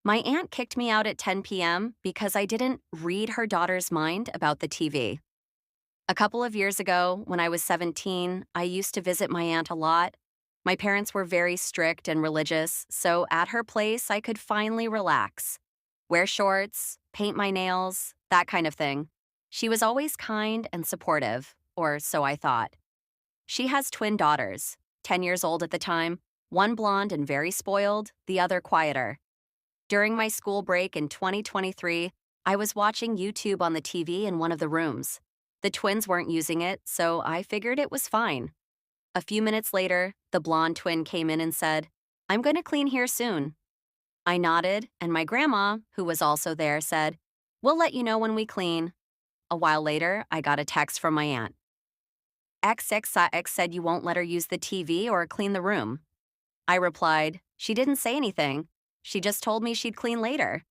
My aunt kicked me out at 10 p.m. because I didn't read her daughter's mind about the TV. A couple of years ago, when I was 17, I used to visit my aunt a lot. My parents were very strict and religious, so at her place, I could finally relax. Wear shorts, paint my nails, that kind of thing. She was always kind and supportive, or so I thought. She has twin daughters, 10 years old at the time, one blonde and very spoiled, the other quieter. During my school break in 2023, I was watching YouTube on the TV in one of the rooms. The twins weren't using it, so I figured it was fine. A few minutes later, the blonde twin came in and said, "I'm going to clean here soon." I nodded, and my grandma, who was also there, said, "We'll let you know when we clean." A while later, I got a text from my aunt. XX said you won't let her use the TV or clean the room. I replied, "She didn't say anything. She just told me she'd clean later."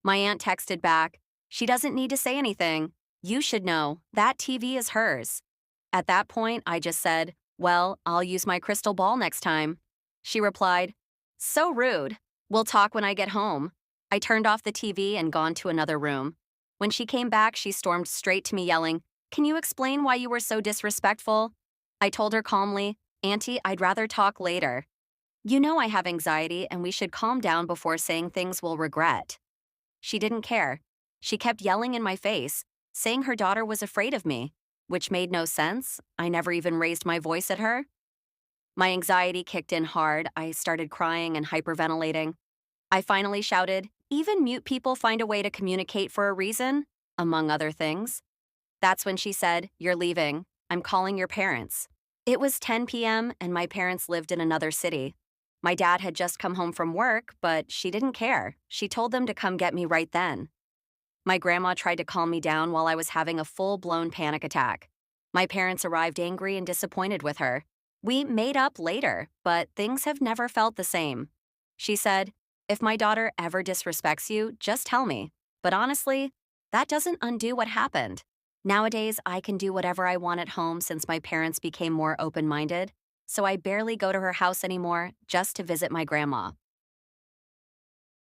My aunt texted back, "She doesn't need to say anything. You should know. That TV is hers." At that point, I just said, "Well, I'll use my crystal ball next time." She replied, "So rude. We'll talk when I get home." I turned off the TV and gone to another room. When she came back, she stormed straight to me yelling, "Can you explain why you were so disrespectful?" I told her calmly, "Auntie, I'd rather talk later. You know I have anxiety and we should calm down before saying things we'll regret." She didn't care. She kept yelling in my face, saying her daughter was afraid of me, which made no sense. I never even raised my voice at her. My anxiety kicked in hard. I started crying and hyperventilating. I finally shouted, "Even mute people find a way to communicate for a reason," among other things. That's when she said, "You're leaving. I'm calling your parents." It was 10 p.m., and my parents lived in another city. My dad had just come home from work, but she didn't care. She told them to come get me right then. My grandma tried to calm me down while I was having a full-blown panic attack. My parents arrived angry and disappointed with her. We made up later, but things have never felt the same. She said, "If my daughter ever disrespects you, just tell me. But honestly, that doesn't undo what happened. Nowadays, I can do whatever I want at home since my parents became more open-minded, so I barely go to her house anymore just to visit my grandma."